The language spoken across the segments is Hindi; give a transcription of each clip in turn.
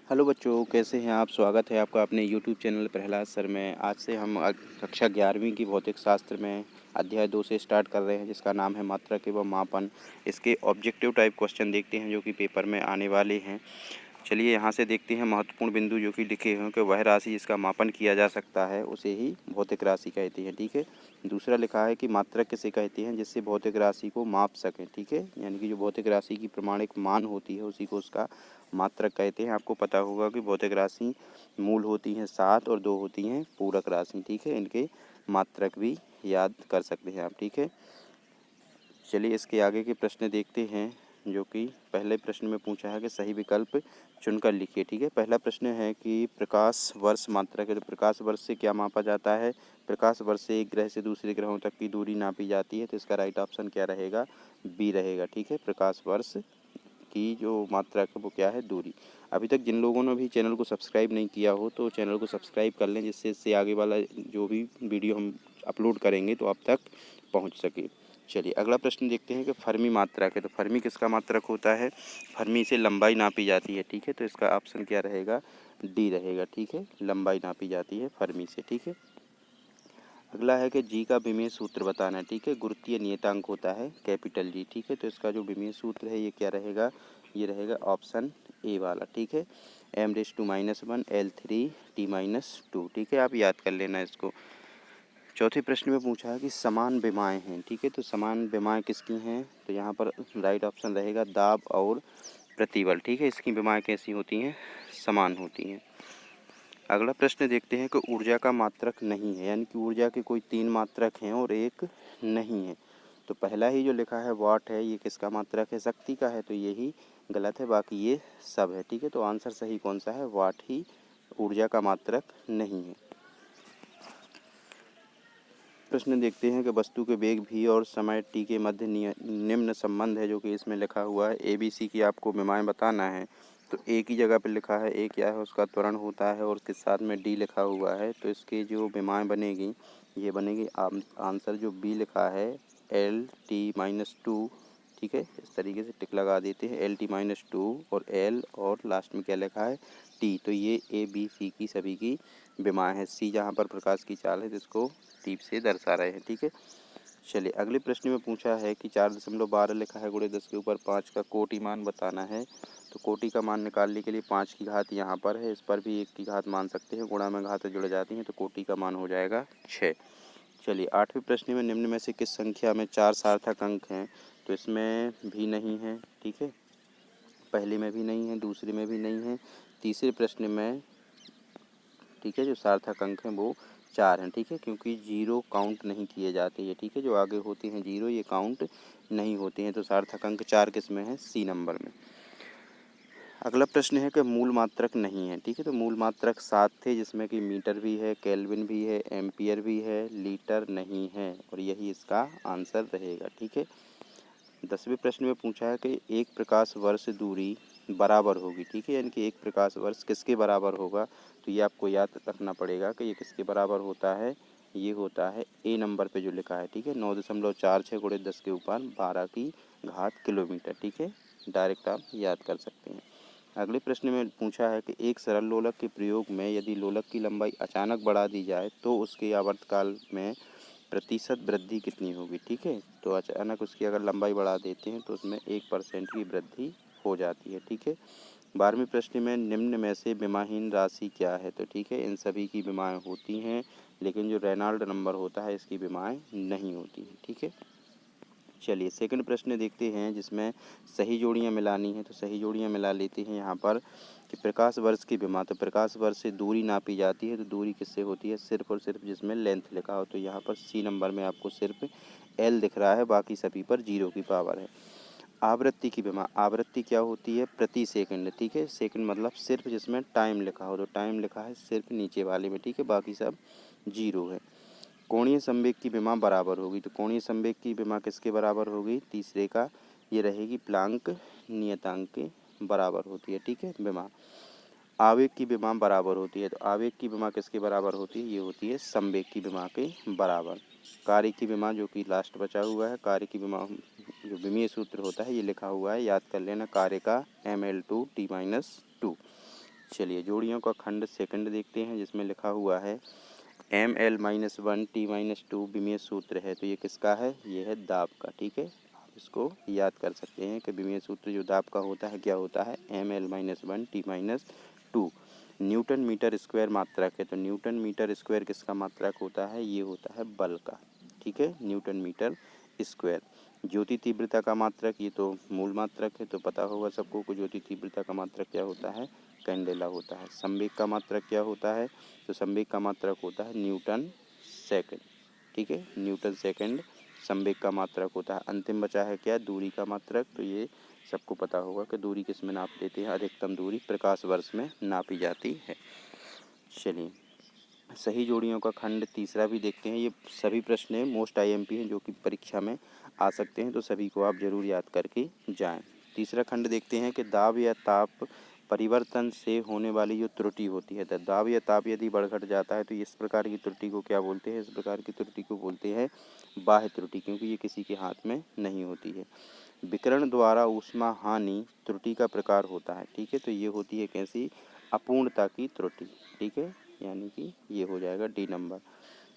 हेलो बच्चों, कैसे हैं आप। स्वागत है आपका अपने यूट्यूब चैनल प्रहलाद सर में। आज से हम कक्षा 11वीं की भौतिक शास्त्र में अध्याय 2 से स्टार्ट कर रहे हैं, जिसका नाम है मात्रक एवं मापन। इसके ऑब्जेक्टिव टाइप क्वेश्चन देखते हैं जो कि पेपर में आने वाले हैं। चलिए यहाँ से देखते हैं महत्वपूर्ण बिंदु जो कि लिखे हैं कि वह राशि जिसका मापन किया जा सकता है उसे ही भौतिक राशि कहते हैं। ठीक है। दूसरा लिखा है कि मात्रक किसे कहते हैं जिससे भौतिक राशि को माप सकें। ठीक है, यानी कि जो भौतिक राशि की प्रमाणिक मान होती है उसी को उसका मात्रक कहते हैं। आपको पता होगा कि भौतिक राशि मूल होती हैं 7 और 2 होती हैं पूरक राशि। ठीक है, इनके मात्रक भी याद कर सकते हैं आप। ठीक है, चलिए इसके आगे के प्रश्न देखते हैं जो कि पहले प्रश्न में पूछा है कि सही विकल्प चुनकर लिखिए। ठीक है, पहला प्रश्न है कि प्रकाश वर्ष मात्रक है, तो प्रकाश वर्ष से क्या मापा जाता है। प्रकाश वर्ष से एक ग्रह से दूसरे ग्रहों तक की दूरी नापी जाती है, तो इसका राइट ऑप्शन क्या रहेगा, बी रहेगा। ठीक है, प्रकाश वर्ष की जो मात्रक है वो क्या है, दूरी। अभी तक जिन लोगों ने भी चैनल को सब्सक्राइब नहीं किया हो तो चैनल को सब्सक्राइब कर लें, जिससे इससे आगे वाला जो भी वीडियो हम अपलोड करेंगे तो आप तक पहुंच सके। चलिए अगला प्रश्न देखते हैं कि फर्मी मात्रक है, तो फर्मी किसका मात्रक होता है। फर्मी से लंबाई नापी जाती है। ठीक है, तो इसका ऑप्शन क्या रहेगा, डी रहेगा। ठीक है, लंबाई नापी जाती है फर्मी से। ठीक है, अगला है कि जी का विमेय सूत्र बताना है। ठीक है, गुरुत्वीय नियतांक होता है कैपिटल जी। ठीक है, तो इसका जो विमेय सूत्र है ये क्या रहेगा, ये रहेगा ऑप्शन ए वाला। ठीक है, m⁻⁻1 L3T-2। ठीक है, आप याद कर लेना इसको। चौथे प्रश्न में पूछा है कि समान विमाएँ हैं। ठीक है, तो समान विमाएँ किसकी हैं, तो यहाँ पर राइट ऑप्शन रहेगा दाब और प्रतिबल। ठीक है, इसकी विमाएँ कैसी होती हैं, समान होती हैं। अगला प्रश्न देखते हैं कि ऊर्जा का मात्रक नहीं है, यानी कि ऊर्जा के कोई 3 मात्रक हैं और एक नहीं है। तो पहला ही जो लिखा है वाट है, ये किसका मात्रक है, शक्ति का है, तो यही गलत है, बाकी ये सब है। ठीक है, तो आंसर सही कौन सा है, वाट ही ऊर्जा का मात्रक नहीं है। प्रश्न देखते हैं कि वस्तु के वेग v और समय t के मध्य निम्न संबंध है जो कि इसमें लिखा हुआ है। ए बी सी की आपको विमाएँ बताना है, तो ए की जगह पे लिखा है ए क्या है, उसका त्वरण होता है, और उसके साथ में डी लिखा हुआ है, तो इसकी जो विमाएँ बनेगी ये बनेगी आंसर जो बी लिखा है L/T-2। ठीक है, इस तरीके से टिक लगा देते हैं L/T-2 और L और लास्ट में क्या लिखा है टी, तो ये ए बी सी की सभी की विमाएँ हैं। सी जहाँ पर प्रकाश की चाल है जिसको टीप से दर्शा रहे हैं। ठीक है, चलिए अगले प्रश्न में पूछा है कि 4.12 लिखा है गुणे 10 के ऊपर 5 का कोटि मान बताना है। तो कोटि का मान निकालने के लिए 5 की घात यहाँ पर है, इस पर भी 1 की घात मान सकते हैं, गुणा में घात जुड़ जाती हैं, तो कोटि का मान हो जाएगा 6। चलिए 8वें प्रश्न में निम्न में से किस संख्या में 4 सार्थक अंक हैं, तो इसमें भी नहीं है। ठीक है, पहले में भी नहीं है, दूसरे में भी नहीं है, तीसरे प्रश्न में ठीक है जो सार्थक अंक हैं वो 4 हैं। ठीक है, क्योंकि जीरो काउंट नहीं किए जाते हैं। ठीक है, जो आगे होते हैं जीरो ये काउंट नहीं होते हैं, तो सार्थक अंक 4 किस में है, सी नंबर में। अगला प्रश्न है कि मूल मात्रक नहीं है। ठीक है, तो मूल मात्रक 7 थे, जिसमें कि मीटर भी है, केल्विन भी है, एम्पियर भी है, लीटर नहीं है, और यही इसका आंसर रहेगा। ठीक है, 10वें प्रश्न में पूछा है कि एक प्रकाश वर्ष दूरी बराबर होगी। ठीक है, यानी कि एक प्रकाश वर्ष किसके बराबर होगा, तो ये आपको याद रखना पड़ेगा कि ये किसके बराबर होता है, ये होता है ए नंबर पे जो लिखा है। ठीक है, 9.46 गुणे 10 के ऊपर 12 की घात किलोमीटर। ठीक है, डायरेक्ट आप याद कर सकते हैं। अगले प्रश्न में पूछा है कि एक सरल लोलक के प्रयोग में यदि लोलक की लंबाई अचानक बढ़ा दी जाए तो उसके आवर्तकाल में प्रतिशत वृद्धि कितनी होगी। ठीक है, तो अचानक उसकी अगर लंबाई बढ़ा देते हैं तो उसमें 1% की वृद्धि हो जाती है। ठीक है, 12वें प्रश्न में निम्न में से विमाहीन राशि क्या है, तो ठीक है इन सभी की विमाएँ होती हैं, लेकिन जो रेनॉल्ड नंबर होता है इसकी विमाएँ नहीं होती हैं। ठीक है, चलिए सेकंड प्रश्न देखते हैं जिसमें सही जोड़ियां मिलानी है, तो सही जोड़ियां मिला लेते हैं यहाँ पर कि प्रकाश वर्ष की विमा, तो प्रकाश वर्ष से दूरी नापी जाती है, तो दूरी किससे होती है, सिर्फ और सिर्फ जिसमें लेंथ लिखा हो, तो यहाँ पर सी नंबर में आपको सिर्फ एल दिख रहा है, बाकी सभी पर 0 की पावर है। आवृत्ति की विमा, आवृत्ति क्या होती है, प्रति सेकंड। ठीक है, सेकंड मतलब सिर्फ जिसमें टाइम लिखा हो, तो टाइम लिखा है सिर्फ नीचे वाले में। ठीक है, बाकी सब 0 है। कोणीय संवेग की विमा बराबर होगी, तो कोणीय संवेग की विमा किसके बराबर होगी, तीसरे का, ये रहेगी प्लांक नियतांक के बराबर होती है। ठीक है, विमा। आवेग की विमा बराबर होती है, तो आवेग की विमा किसके बराबर होती है, ये होती है संवेग की विमा के बराबर। कार्य की विमा जो कि लास्ट बचा हुआ है, कार्य की विमा जो विमीय सूत्र होता है ये लिखा हुआ है, याद कर लेना, कार्य का ml/t-2। चलिए जोड़ियों का खंड सेकंड देखते हैं, जिसमें लिखा हुआ है ML-1 T-2 विमीय सूत्र है। तो ये किसका है? ये है दाब का। ठीक है, आप इसको याद कर सकते हैं कि विमीय सूत्र जो दाब का होता है क्या होता है? ML-1 T-2। Newton metre square मात्रक है, तो न्यूटन मीटर स्क्वायर किसका मात्रक होता है? ये होता है बल का। ठीक है, न्यूटन मीटर स्क्वायर। ज्योति तीव्रता का मात्रक, ये तो मूल मात्रक है, तो पता होगा सबको कि ज्योति तीव्रता का मात्रक क्या होता है? कैंडेला होता है। संवेग का मात्रक क्या होता है? तो संवेग का मात्रक होता है न्यूटन सेकंड। ठीक है, न्यूटन सेकंड संवेग का मात्रक होता है। अंतिम बचा है क्या? दूरी का मात्रक। तो ये सबको पता होगा कि दूरी किस में नाप लेते हैं? अधिकतम दूरी प्रकाश वर्ष में नापी जाती है। चलिए सही जोड़ियों का खंड तीसरा भी देखते हैं। ये सभी प्रश्न मोस्ट IMP हैं जो कि परीक्षा में आ सकते हैं, तो सभी को आप जरूर याद करके जाएं। तीसरा खंड देखते हैं कि दाब या ताप परिवर्तन से होने वाली जो त्रुटि होती है, तो दाब या ताप यदि बढ़ घट जाता है तो इस प्रकार की त्रुटि को क्या बोलते हैं? इस प्रकार की त्रुटि को बोलते हैं बाह्य त्रुटि, क्योंकि ये किसी के हाथ में नहीं होती है। विकिरण द्वारा ऊष्मा हानि त्रुटि का प्रकार होता है। ठीक है, तो ये होती है कैसी? अपूर्णता की त्रुटि। ठीक है, यानी कि ये हो जाएगा D नंबर।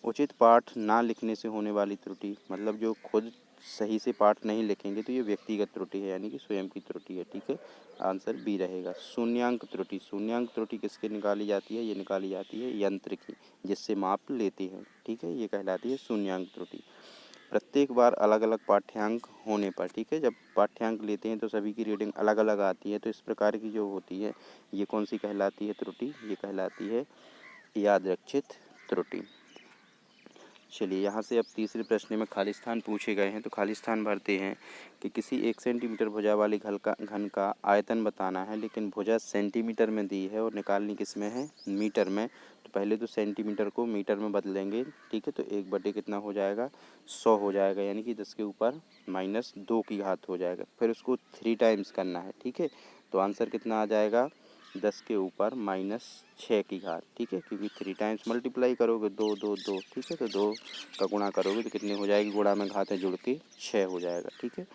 उचित पाठ ना लिखने से होने वाली त्रुटि, मतलब जो खुद सही से पाठ नहीं लिखेंगे तो ये व्यक्तिगत त्रुटि है, यानी कि स्वयं की त्रुटि है। ठीक है, आंसर B रहेगा। शून्यांक त्रुटि, शून्यांक त्रुटि किसके निकाली जाती है? ये निकाली जाती है यंत्र की, जिससे माप लेते हैं। ठीक है, ये कहलाती है शून्यांक त्रुटि। प्रत्येक बार अलग अलग पाठ्यांक होने पर, ठीक है, जब पाठ्यांक लेते हैं तो सभी की रीडिंग अलग अलग आती है, तो इस प्रकार की जो होती है ये कौन सी कहलाती है त्रुटि? ये कहलाती है यादरक्षित त्रुटि। चलिए यहाँ से अब तीसरे प्रश्न में खाली स्थान पूछे गए हैं, तो खाली स्थान भरते हैं कि किसी 1 सेंटीमीटर भुजा वाली घन का आयतन बताना है, लेकिन भुजा सेंटीमीटर में दी है और निकालनी किस में है? मीटर में। तो पहले तो सेंटीमीटर को मीटर में बदलेंगे। ठीक है, तो 1/, कितना हो जाएगा? 100 हो जाएगा, यानी कि 10 के ऊपर -2 की घात हो जाएगा। फिर उसको 3 टाइम्स करना है। ठीक है, तो आंसर कितना आ जाएगा? 10 के ऊपर -6 की घात। ठीक है, क्योंकि 3 टाइम्स मल्टीप्लाई करोगे 2 2 2, ठीक है, तो 2 का गुणा करोगे तो कितनी हो जाएगी? गुणा में घात है जुड़ के 6 हो जाएगा। ठीक है,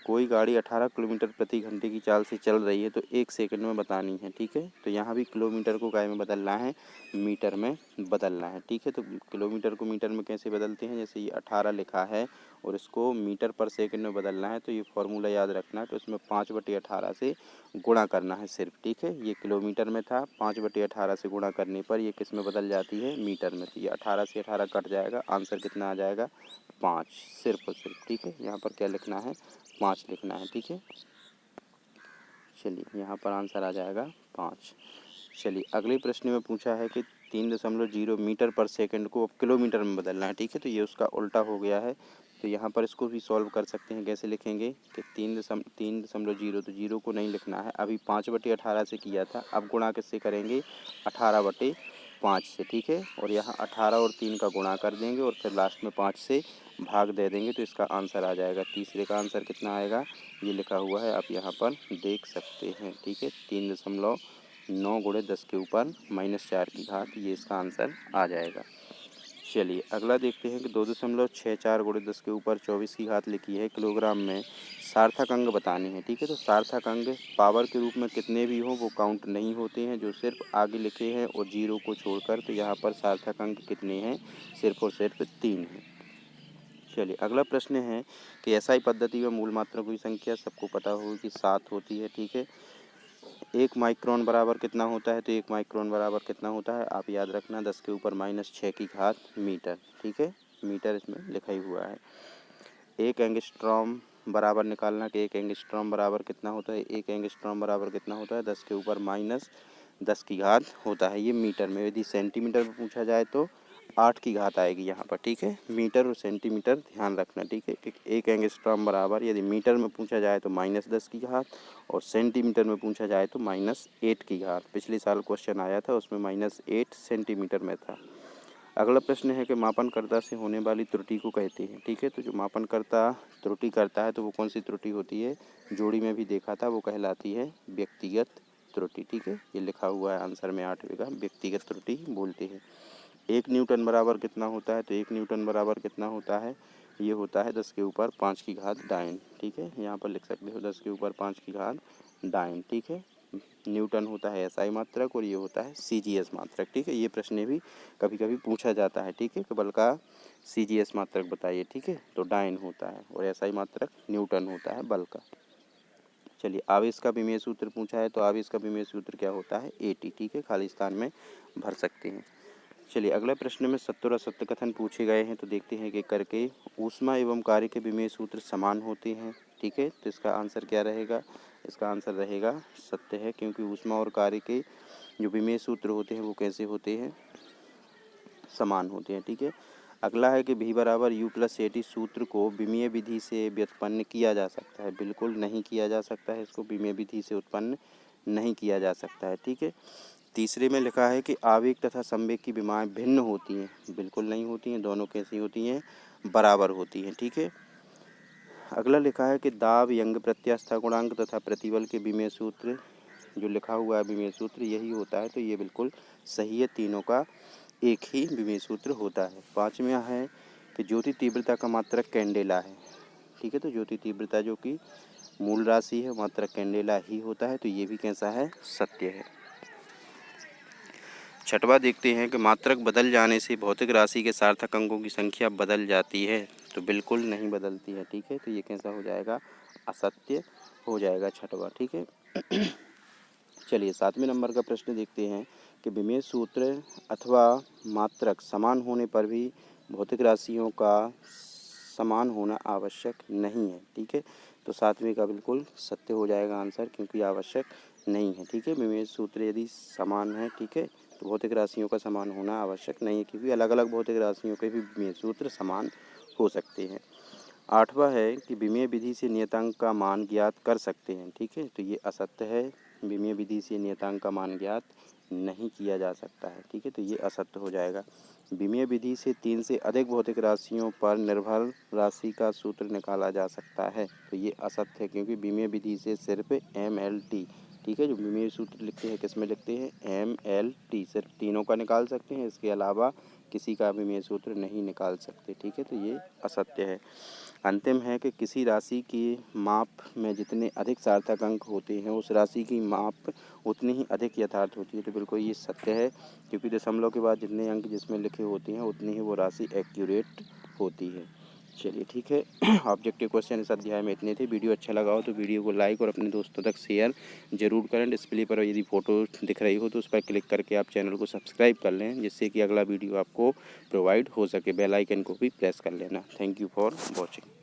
कोई गाड़ी 18 किलोमीटर प्रति घंटे की चाल से चल रही है तो 1 सेकंड में बतानी है। ठीक है, तो यहाँ भी किलोमीटर को काय में बदलना है? मीटर में बदलना है। ठीक है, तो किलोमीटर को मीटर में कैसे बदलते हैं? जैसे ये 18 लिखा है और इसको मीटर पर सेकंड में बदलना है, तो ये फॉर्मूला याद रखना है। तो इसमें 5/18 से गुणा करना है सिर्फ। ठीक है, ये किलोमीटर में था, 5/18 से गुणा करने पर ये किस में बदल जाती है? मीटर में। तो ये 18 से 18 कट जाएगा, आंसर कितना आ जाएगा? 5, सिर्फ और सिर्फ। ठीक है, यहाँ पर क्या लिखना है? 5 लिखना है। ठीक है, चलिए यहाँ पर आंसर आ जाएगा 5। चलिए अगले प्रश्न में पूछा है कि 3.0 मीटर पर सेकंड को अब किलोमीटर में बदलना है। ठीक है, तो ये उसका उल्टा हो गया है, तो यहाँ पर इसको भी सॉल्व कर सकते हैं। कैसे लिखेंगे कि 3.0, तो 0 को नहीं लिखना है, अभी 5/18 से किया था, अब गुणा किससे करेंगे? 18/5 से। ठीक है, और यहाँ 18 और 3 का गुणा कर देंगे और फिर लास्ट में 5 से भाग दे देंगे, तो इसका आंसर आ जाएगा। तीसरे का आंसर कितना आएगा? ये लिखा हुआ है, आप यहाँ पर देख सकते हैं। ठीक है, 3.9 गुणे 10 के ऊपर -4 की घात, ये इसका आंसर आ जाएगा। चलिए अगला देखते हैं कि 2.64 गुणे 10 के ऊपर 24 की घात लिखी है किलोग्राम में, सार्थक अंक बताने हैं। ठीक है, तो सार्थक अंक पावर के रूप में कितने भी हों वो काउंट नहीं होते हैं, जो सिर्फ आगे लिखे हैं और 0 को छोड़कर, तो यहाँ पर सार्थक अंक कितने हैं? सिर्फ और सिर्फ 3 हैं। चलिए अगला प्रश्न है कि SI पद्धति में मूल मात्राओं की संख्या सबको पता होगी कि 7 होती है। ठीक है, 1 माइक्रोन बराबर कितना होता है? तो 1 माइक्रोन बराबर कितना होता है? आप याद रखना, 10 के ऊपर -6 की घात मीटर। ठीक है, मीटर इसमें लिखा ही हुआ है। 1 एंगस्ट्रॉम बराबर निकालना कि 1 एंगस्ट्रॉम बराबर कितना होता है? 1 एंगस्ट्रॉम बराबर कितना होता है? 10 के ऊपर -10 की घात होता है, ये मीटर में। यदि सेंटीमीटर में पूछा जाए तो 8 की घात आएगी यहाँ पर। ठीक है, मीटर और सेंटीमीटर ध्यान रखना। ठीक है, 1 एंगस्ट्रॉम बराबर यदि मीटर में पूछा जाए तो -10 की घात और सेंटीमीटर में पूछा जाए तो -8 की घात। पिछले साल क्वेश्चन आया था, उसमें -8 सेंटीमीटर में था। अगला प्रश्न है कि मापनकर्ता से होने वाली त्रुटि को कहते हैं। ठीक है, तो जो मापनकर्ता त्रुटि करता है तो वो कौन सी त्रुटि होती है? जोड़ी में भी देखा था, वो कहलाती है व्यक्तिगत त्रुटि। ठीक है, ये लिखा हुआ है आंसर में 8वें का, व्यक्तिगत त्रुटि बोलते हैं। 1 न्यूटन बराबर कितना होता है? तो 1 न्यूटन बराबर कितना होता है? ये होता है 10 के ऊपर 5 की घात डाइन। ठीक है, यहाँ पर लिख सकते हो 10 के ऊपर 5 की घात डाइन। ठीक है, न्यूटन होता है एसआई मात्रक और ये होता है सीजीएस मात्रक। ठीक है, ये प्रश्न भी कभी कभी पूछा जाता है। ठीक है, कि बल का सीजीएस मात्रक बताइए। ठीक है, तो डाइन होता है और एसआई मात्रक न्यूटन होता है बल का। चलिए, आवेश का विमेय सूत्र पूछा है, तो आवेश का विमेय सूत्र क्या होता है? एटी। ठीक है, खाली स्थान में भर सकते हैं। चलिए, अगला प्रश्न में सत्य और असत्य कथन पूछे गए हैं, तो देखते हैं कि करके ऊष्मा एवं कार्य के विमेय सूत्र समान होते हैं। ठीक है, तो इसका आंसर क्या रहेगा? इसका आंसर रहेगा सत्य है, क्योंकि ऊष्मा और कार्य के जो विमेय सूत्र होते हैं वो कैसे होते हैं? समान होते हैं। ठीक है, अगला है कि V बराबर U प्लस AT सूत्र को विमीय विधि से व्युत्पन्न किया जा सकता है। बिल्कुल नहीं किया जा सकता है, इसको विमीय विधि से उत्पन्न नहीं किया जा सकता है। ठीक है, तीसरे में लिखा है कि आवेग तथा संवेग की विमाएं भिन्न होती हैं। बिल्कुल नहीं होती हैं, दोनों कैसी होती हैं? बराबर होती हैं। ठीक है, अगला लिखा है कि दाब, यंग प्रत्यास्था गुणांक तथा प्रतिबल के विमेय सूत्र जो लिखा हुआ है विमेय सूत्र यही होता है, तो ये बिल्कुल सही है, तीनों का एक ही विमेय सूत्र होता है। पाँचवें है कि ज्योति तीव्रता का मात्रक कैंडेला है। ठीक है, तो ज्योति तीव्रता जो कि मूल राशि है मात्रक कैंडेला ही होता है, तो ये भी कैसा है? सत्य है। छठवां देखते हैं कि मात्रक बदल जाने से भौतिक राशि के सार्थक अंकों की संख्या बदल जाती है, तो बिल्कुल नहीं बदलती है। ठीक है, तो ये कैसा हो जाएगा? असत्य हो जाएगा छठवां। ठीक है, चलिए, सातवें नंबर का प्रश्न देखते हैं कि विमेय सूत्र अथवा मात्रक समान होने पर भी भौतिक राशियों का समान होना आवश्यक नहीं है। ठीक है, तो सातवें का बिल्कुल सत्य हो जाएगा आंसर, क्योंकि आवश्यक नहीं है। ठीक है, विमेय सूत्र यदि समान है, ठीक है, तो भौतिक राशियों का समान होना आवश्यक नहीं है, क्योंकि अलग अलग भौतिक राशियों के भी विमेय सूत्र समान हो सकते हैं। आठवां है कि विमेय विधि से नियतांक का मान ज्ञात कर सकते हैं। ठीक है, तो ये असत्य है, विमीय विधि से नियतांक का मान ज्ञात नहीं किया जा सकता है। ठीक है, तो ये असत्य हो जाएगा। विमीय विधि से 3 से अधिक भौतिक राशियों पर निर्भर राशि का सूत्र निकाला जा सकता है, तो ये असत्य है, क्योंकि विमीय विधि से सिर्फ MLT, ठीक है, जो विमीय सूत्र लिखते हैं किस में लिखते हैं? MLT, सिर्फ तीनों का निकाल सकते हैं, इसके अलावा किसी का विमीय सूत्र नहीं निकाल सकते। ठीक है, तो ये असत्य है। अंतिम है कि किसी राशि की माप में जितने अधिक सार्थक अंक होते हैं उस राशि की माप उतनी ही अधिक यथार्थ होती है, तो बिल्कुल ये सत्य है, क्योंकि दशमलव के बाद जितने अंक जिसमें लिखे होते हैं उतनी ही वो राशि एक्यूरेट होती है। चलिए, ठीक है, ऑब्जेक्टिव क्वेश्चन इस अध्याय में इतने थे। वीडियो अच्छा लगा हो तो वीडियो को लाइक और अपने दोस्तों तक शेयर जरूर करें। डिस्प्ले पर यदि फ़ोटो दिख रही हो तो उस पर क्लिक करके आप चैनल को सब्सक्राइब कर लें, जिससे कि अगला वीडियो आपको प्रोवाइड हो सके। बेल आइकन को भी प्रेस कर लेना। Thank you for watching.